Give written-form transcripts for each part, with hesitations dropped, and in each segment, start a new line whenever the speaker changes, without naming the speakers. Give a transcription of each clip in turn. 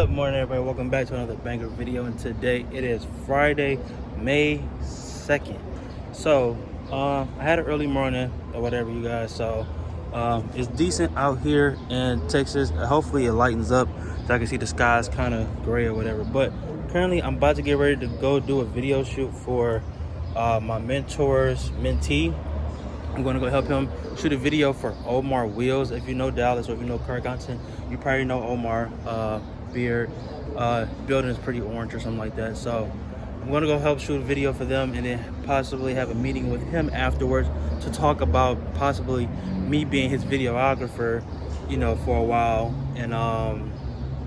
Good morning, everybody. Welcome back to another banger video. And today it is Friday, May 2nd. So I had an early morning or whatever, you guys. So it's decent out here in Texas. Hopefully it lightens up so I can see the skies kind of gray or whatever. But currently I'm about to get ready to go do a video shoot for my mentor's mentee. I'm going to go help him shoot a video for Omar Wheels. If you know Dallas or if you know car content, you probably know Omar beard. Building is pretty orange or something like that. So I'm going to go help shoot a video for them and then possibly have a meeting with him afterwards to talk about possibly me being his videographer, you know, for a while. And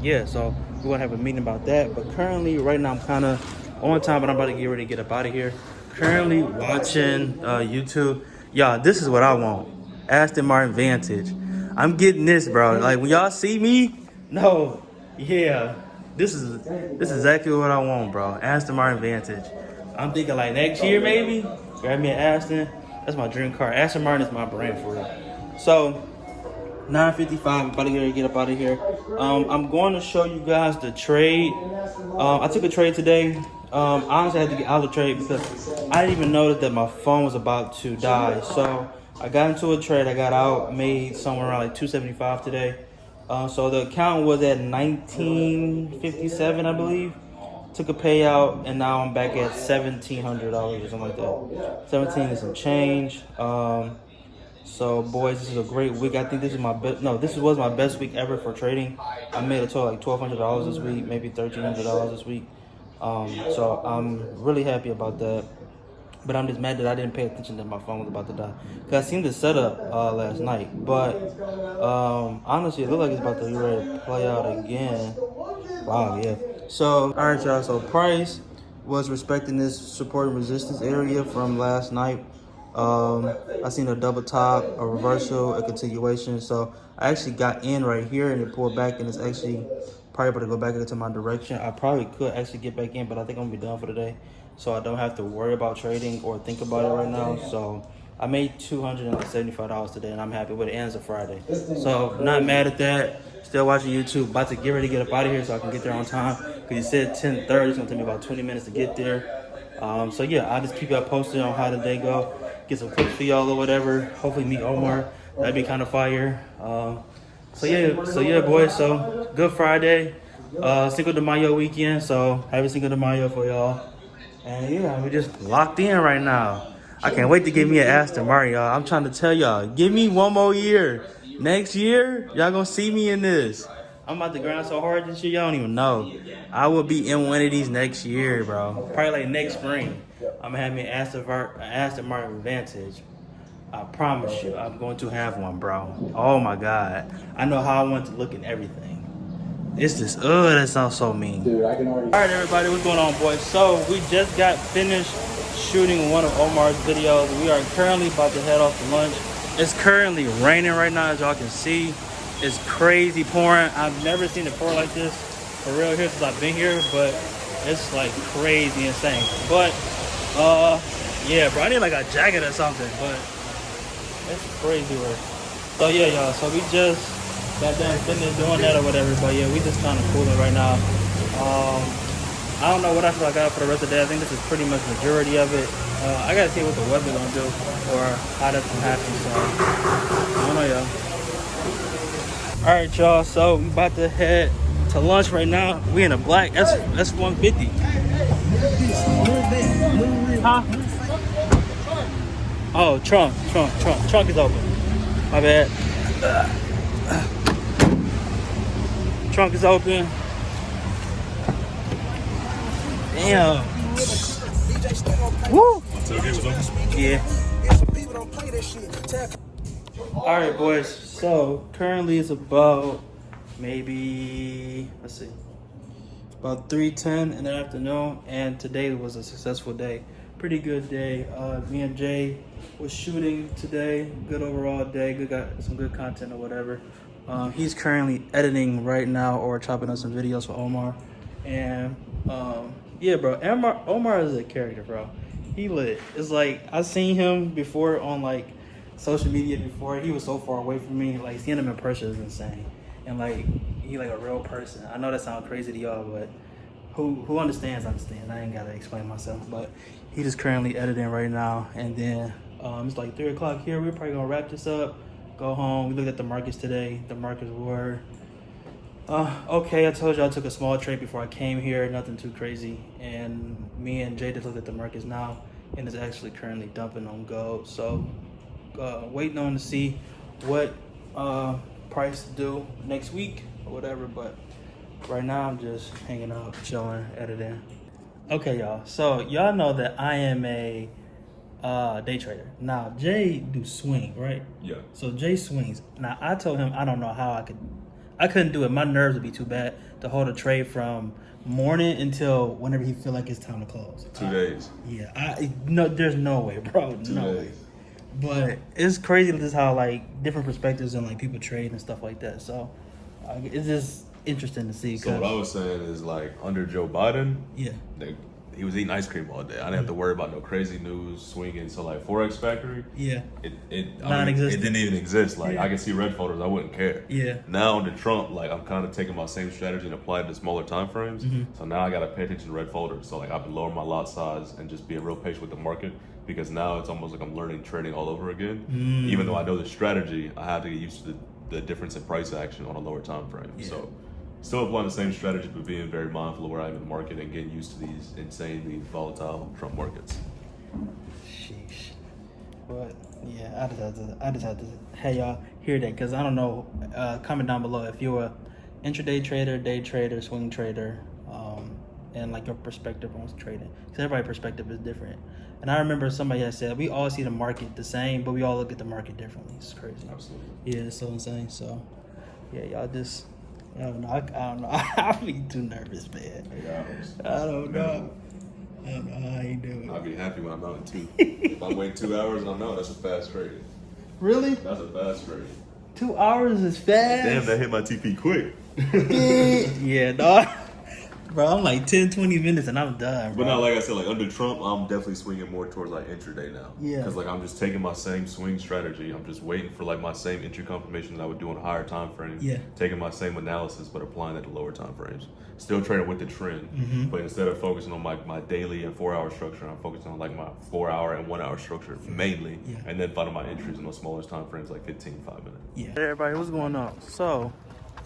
yeah, so we're going to have a meeting about that. But currently, right now, I'm kind of on time, but I'm about to get ready to get up out of here. Currently watching YouTube. Y'all, this is what I want. Aston Martin Vantage. I'm getting this, bro. Like, when y'all see me, no, yeah, this is exactly what I want, bro. Aston Martin Vantage. I'm thinking like next year, maybe. Grab me an Aston. That's my dream car. Aston Martin is my brand for real. So, 9:55, about to get up out of here. I'm going to show you guys the trade. I took a trade today. Honestly, I had to get out of the trade because I didn't even notice that my phone was about to die. So I got into a trade. I got out, made somewhere around like $275 today. So the account was at $1957, I believe. Took a payout, and now I'm back at $1,700 or something like that. 17 and some change. So boys, this is a great week. I think this is my best. No, this was my best week ever for trading. I made a total like $1,200 this week, maybe $1,300 this week. So I'm really happy about that. But I'm just mad that I didn't pay attention that my phone was about to die. Because I seen the setup last night. But honestly, it looks like it's about to be ready to play out again. Wow, yeah. So, all right, y'all. So price was respecting this support and resistance area from last night. I seen a double top, a reversal, a continuation. So I actually got in right here and it pulled back, and it's actually probably about to go back into my direction. I probably could actually get back in, but I think I'm gonna be done for today, so I don't have to worry about trading or think about it right now. So I made $275 today, and I'm happy with it. And it's a Friday, so not mad at that. Still watching YouTube. About to get ready to get up out of here so I can get there on time. Cause you said 10:30. It's gonna take me about 20 minutes to get there. So yeah, I'll just keep y'all posted on how the day go. Get some clips for y'all or whatever. Hopefully meet Omar. That'd be kind of fire. So yeah, boys. So good Friday. Cinco de Mayo weekend. So happy Cinco de Mayo for y'all. And yeah, we just locked in right now. I can't wait to get me an Aston Martin, y'all. I'm trying to tell y'all, give me one more year. Next year, y'all gonna see me in this. I'm about to grind so hard this year, y'all don't even know. I will be in one of these next year, bro. Probably like next spring. I'm gonna have me an Aston Martin Vantage. I promise you, I'm going to have one, bro. Oh my God. I know how I want to look and everything. It's just, that sounds so mean. Dude, I can already. All right, everybody, what's going on, boys? So we just got finished shooting one of Omar's videos. We are currently about to head off to lunch. It's currently raining right now, as y'all can see. It's crazy pouring. I've never seen it pour like this for real here since I've been here, but it's like crazy insane. But yeah, bro, I need like a jacket or something, but it's crazy work. So yeah, y'all, so we just got done finished doing that or whatever, but yeah, we just kind of cooling right now. I don't know what I feel like I got for the rest of the day. I think this is pretty much the majority of it. I gotta see what the weather gonna do or how that's gonna happen, so I don't know, y'all. All right, y'all, so we about to head to lunch right now. We in a black S150. Huh? Oh, trunk is open. My bad. Trunk is open. Damn. Woo. Yeah. All right, boys. So currently it's about maybe, let's see, about 3:10 in the afternoon, and today was a successful day. Pretty good day. Me and Jay was shooting today. Good overall day. Got some good content or whatever. He's currently editing right now or chopping up some videos for Omar. And yeah, bro, Omar is a character, bro. He lit. It's like I seen him before on like social media before. He was so far away from me. Like seeing him in person is insane. And like he like a real person. I know that sounds crazy to y'all, but who understands. I ain't gotta explain myself. But he just currently editing right now, and then it's like 3 o'clock here. We're probably gonna wrap this up, go home. We looked at the markets today. The markets were okay. I told you I took a small trade before I came here, nothing too crazy. And me and Jay just looked at the markets now, and it's actually currently dumping on gold. So waiting on to see what price do next week or whatever. But right now I'm just hanging out, chilling, editing. Okay, y'all. So y'all know that I am a day trader. Now Jay do swing, right?
Yeah.
So Jay swings. Now I told him I don't know how I couldn't do it. My nerves would be too bad to hold a trade from morning until whenever he feel like it's time to close.
2 days.
Yeah. No, there's no way, bro.
2
no
days.
way. But it's crazy just how like different perspectives and like people trade and stuff like that. So it's just interesting to see.
So what I was saying is like under Joe Biden,
Yeah.
He was eating ice cream all day. I didn't have to worry about no crazy news swinging. So like Forex Factory,
Yeah.
it
Non-existent.
didn't even exist. Like
Yeah.
I could see red folders, I wouldn't care.
Yeah.
Now under Trump, like I'm kind of taking my same strategy and applying it to smaller time frames. So now I got to pay attention to red folders. So like I've been lowering my lot size and just being real patient with the market, because now it's almost like I'm learning trading all over again. Even though I know the strategy, I have to get used to the difference in price action on a lower time frame.
Yeah.
So still applying the same strategy, but being very mindful of where I am in the market and getting used to these insanely volatile Trump markets.
Sheesh. But yeah, I just had to hey y'all hear that, because I don't know. Comment down below if you're a intraday trader, day trader, swing trader, and like your perspective on trading. Because everybody's perspective is different. And I remember somebody had said we all see the market the same, but we all look at the market differently. It's crazy.
Absolutely.
Yeah, it's so insane. So yeah, y'all just. I don't know. I don't know. I'll be too nervous, man. I don't know. I don't know how you do it.
I'll be happy when I'm out in 2. If I'm waiting 2 hours and I'm out, that's a fast trade.
Really?
That's a fast trade.
2 hours is fast.
Damn, that hit my TP quick.
Yeah, dog. Bro, I'm like 10, 20 minutes and I'm done, bro.
But now, like I said, like under Trump, I'm definitely swinging more towards like intraday now.
Yeah.
Because like I'm just taking my same swing strategy. I'm just waiting for like my same entry confirmation that I would do on higher time frames.
Yeah.
Taking my same analysis, but applying it to lower time frames. Still trading with the trend, but instead of focusing on my daily and 4 hour structure, I'm focusing on like my 4 hour and 1 hour structure mainly, and then finding my entries in those smaller time frames like 15, 5 minutes.
Yeah. Hey everybody, what's going on? So,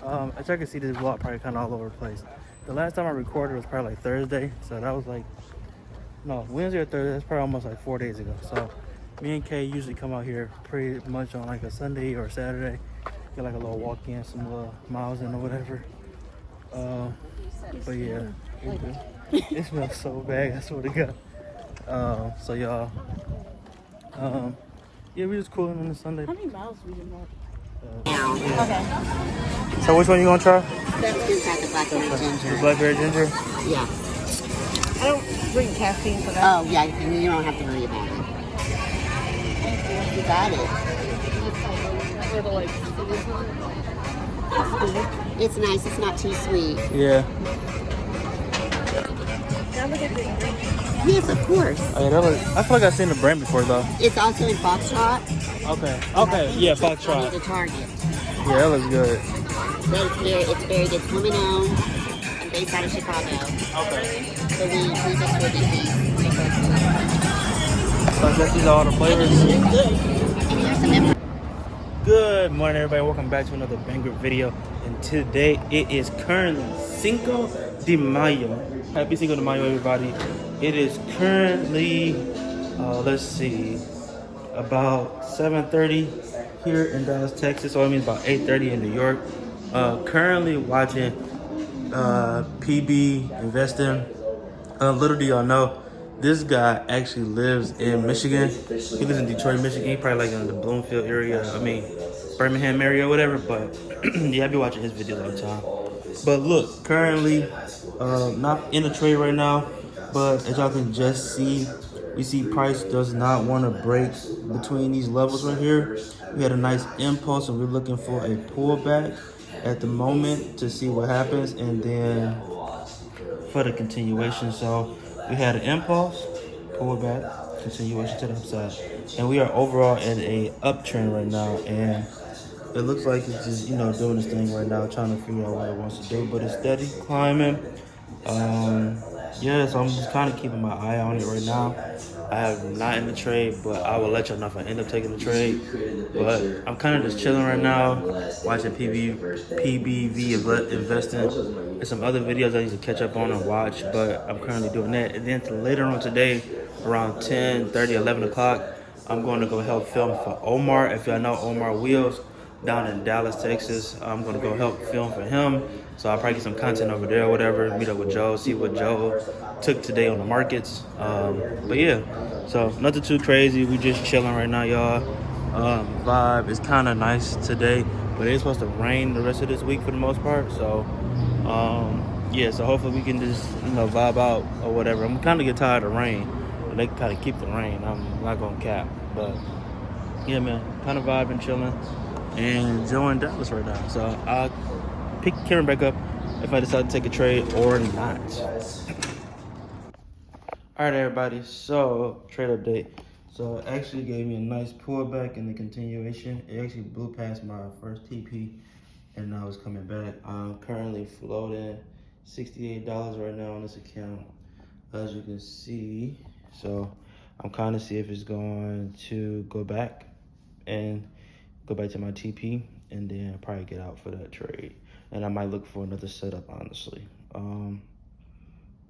as y'all can see, this vlog probably kind of all over the place. The last time I recorded was probably like Thursday, so that was like, no, Wednesday or Thursday. That's probably almost like 4 days ago. So, me and Kay usually come out here pretty much on like a Sunday or Saturday, get like a little walk in, some little miles in or whatever. But yeah, it smells so bad. I swear to God. So y'all, yeah, we just cooling on the Sunday.
How many miles do you want?
Okay. So which one you gonna try?
That's inside the blackberry ginger.
The blackberry ginger.
Yeah. I don't drink caffeine for that. Oh, yeah, and you don't have to worry about it. You got it. It's nice. It's not too sweet.
Yeah.
Yes, of course.
Oh, yeah, I feel like I've seen the brand before though.
It's also in Foxtrot.
Okay. Yeah,
Only
Foxtrot.
the Target.
Yeah, that looks good.
But it's very good. It's women owned and based out of Chicago.
Okay.
So we just ordered these.
So I guess these are all the flavors.
It's good. And here's some info.
Good morning, everybody. Welcome back to another banger video. And today it is currently Cinco de Mayo. Happy Cinco de Mayo, everybody. It is currently, let's see, about 7:30 here in Dallas, Texas. So it means about 8:30 in New York. Currently watching PB investing. Little do y'all know, this guy actually lives in Michigan. He lives in Detroit, Michigan. He probably like in the Bloomfield area. I mean, Birmingham area or whatever. But yeah, I be watching his videos all the time. But look, currently not in the trade right now. But as y'all can just see, we see price does not want to break between these levels right here. We had a nice impulse and we're looking for a pullback at the moment to see what happens, and then for the continuation. So we had an impulse, pullback, continuation to the upside, and we are overall in a uptrend right now. And it looks like it's just, doing this thing right now, trying to figure out what it wants to do, but it's steady climbing. Yeah, so I'm just kind of keeping my eye on it right now. I have not in the trade, but I will let y'all know if I end up taking the trade. But I'm kind of just chilling right now, watching PBV investing, and some other videos I need to catch up on and watch, but I'm currently doing that. And then later on today, around 10:30, 11 o'clock, I'm going to go help film for Omar. If y'all know Omar Wheels down in Dallas, Texas, I'm going to go help film for him. So I'll probably get some content over there or whatever, meet up with Joe, see what Joe took today on the markets. But yeah, so nothing too crazy. We just chilling right now, y'all. Vibe is kind of nice today, but it's supposed to rain the rest of this week for the most part. So yeah, so hopefully we can just vibe out or whatever. I'm kind of get tired of rain. They kind of keep the rain. I'm not gonna cap, but yeah, man, kind of vibing, chilling, and enjoying Dallas right now. So I'll pick Karen back up if I decide to take a trade or not. All right, everybody. So trade update. So it actually gave me a nice pullback in the continuation. It actually blew past my first TP, and now it's coming back. I'm currently floating $68 right now on this account, as you can see. So I'm kind of see if it's going to go back and go back to my TP, and then probably get out for that trade. And I might look for another setup, honestly.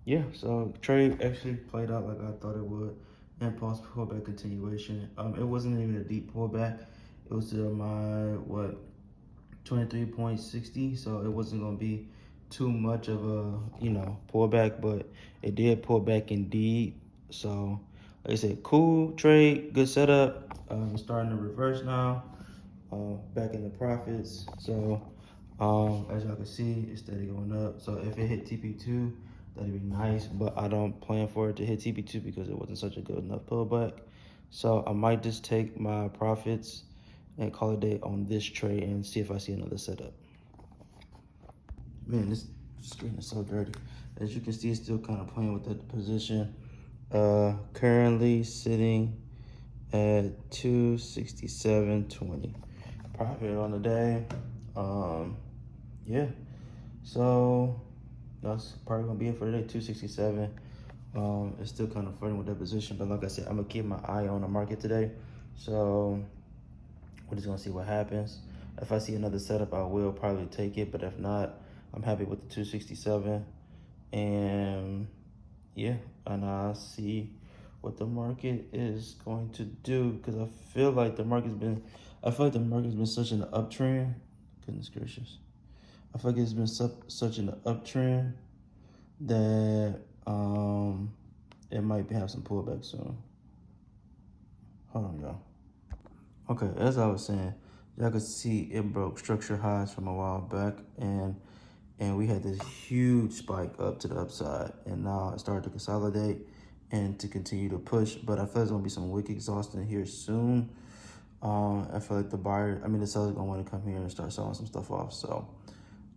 Yeah, so trade actually played out like I thought it would. Impulse pullback continuation. It wasn't even a deep pullback. It was to my 23.60, so it wasn't gonna be too much of a pullback, but it did pull back indeed. So like I said, cool trade, good setup. It's starting to reverse now. Back in the profits. So as y'all can see, it's steady going up. So if it hit TP2, that'd be nice, but I don't plan for it to hit TP2 because it wasn't such a good enough pullback. So I might just take my profits and call it a day on this trade and see if I see another setup. Man, this screen is so dirty. As you can see, it's still kind of playing with that position. Currently sitting at 267.20 profit on the day. Yeah, so that's probably gonna be it for today. 267. It's still kind of flirting with that position, but like I said, I'm gonna keep my eye on the market today. So we're just gonna see what happens. If I see another setup, I will probably take it, but if not, I'm happy with the 267. And yeah, and I'll see what the market is going to do, because I feel like the market's been such an uptrend. Goodness gracious. I feel like it's been such an uptrend that it might have some pullback soon. Hold on, y'all. Okay, as I was saying, y'all could see it broke structure highs from a while back, and we had this huge spike up to the upside, and now it started to consolidate and to continue to push. But I feel there's gonna be some wick exhaustion here soon. I feel like the seller's gonna want to come here and start selling some stuff off. So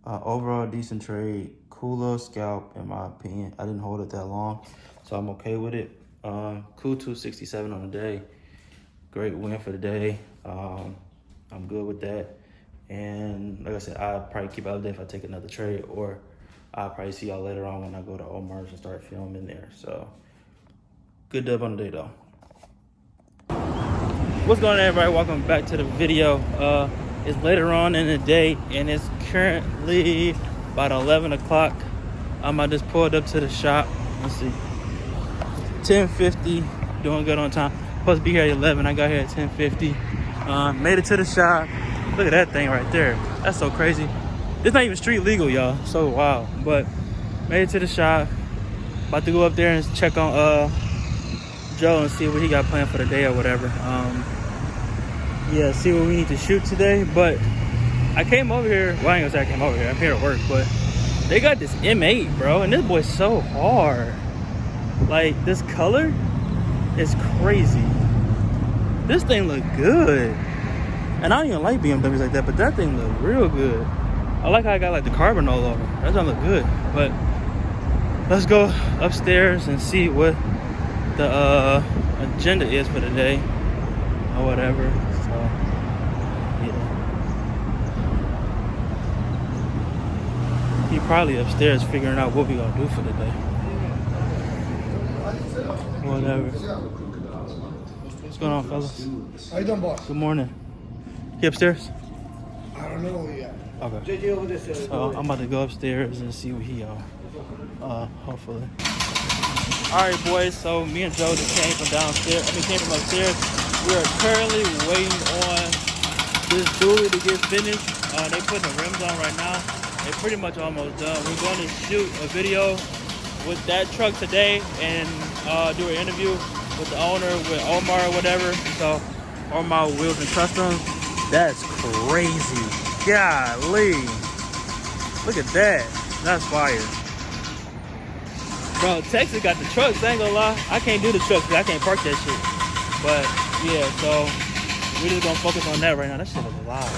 overall, decent trade, cool little scalp in my opinion. I didn't hold it that long, so I'm okay with it. Cool 267 on the day. Great win for the day. I'm good with that. And like I said, I'll probably keep out of there if I take another trade, or I'll probably see y'all later on when I go to Omar's and start filming there. So good dub on the day though. What's going on, everybody? Welcome back to the video. It's later on in the day, and it's currently about 11 o'clock. I just pulled up to the shop. Let's see, 10:50, doing good on time. Supposed to be here at 11. I got here at 10:50. Made it to the shop. Look at that thing right there. That's so crazy. It's not even street legal, y'all. So wild. But made it to the shop. About to go up there and check on Joe and see what he got planned for the day or whatever. Yeah, see what we need to shoot today. But I came over here. Well, I ain't gonna say I came over here. I'm here to work, but they got this M8, bro, and this boy's so hard. Like, this color is crazy. This thing look good. And I don't even like BMWs like that, but that thing look real good. I like how I got like the carbon all over. That doesn't look good. But let's go upstairs and see what the agenda is for the day or whatever. So yeah, probably upstairs figuring out what we gonna do for the day. Whatever. What's going on, fellas?
How you doing, boss?
Good morning. He upstairs?
I don't know yet.
Okay. So I'm about to go upstairs and see what he on. Hopefully. Alright, boys, so me and Joe just came from downstairs. Came from upstairs. We are currently waiting on this dually to get finished. They putting the rims on right now. They're pretty much almost done. We're going to shoot a video with that truck today and do an interview with the owner, with Omar or whatever. So Omar Wheels and Customs. That's crazy. Golly. Look at that. That's fire. Bro, Texas got the trucks, I ain't gonna lie. I can't do the trucks because I can't park that shit. But yeah, so we're just gonna focus on that right now. That shit is alive.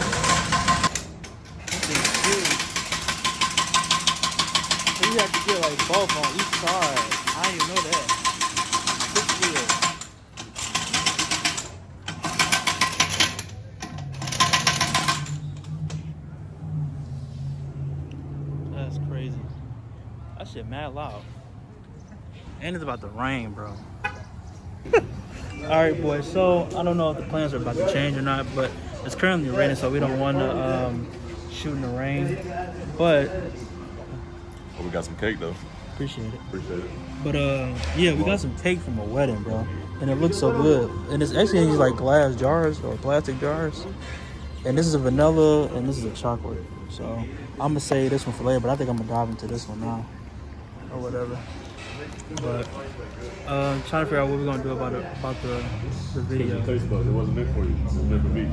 That thing is huge. So you have to get like both on each side. I didn't even know that. Big deal. That's crazy. That shit mad loud. And it's about to rain, bro. Alright, boys, so I don't know if the plans are about to change or not, but it's currently raining, so we don't want to shoot in the rain. But
we got some cake though.
Appreciate it.
But
yeah, we got some cake from a wedding, bro, and it looks so good. And it's actually in these like glass jars or plastic jars. And this is a vanilla, and this is a chocolate. So I'm gonna save this one for later, but I think I'm gonna dive into this one now, or whatever. But trying to figure out what we're gonna do about the video.
Taste buds. It wasn't meant for you. It was meant for me.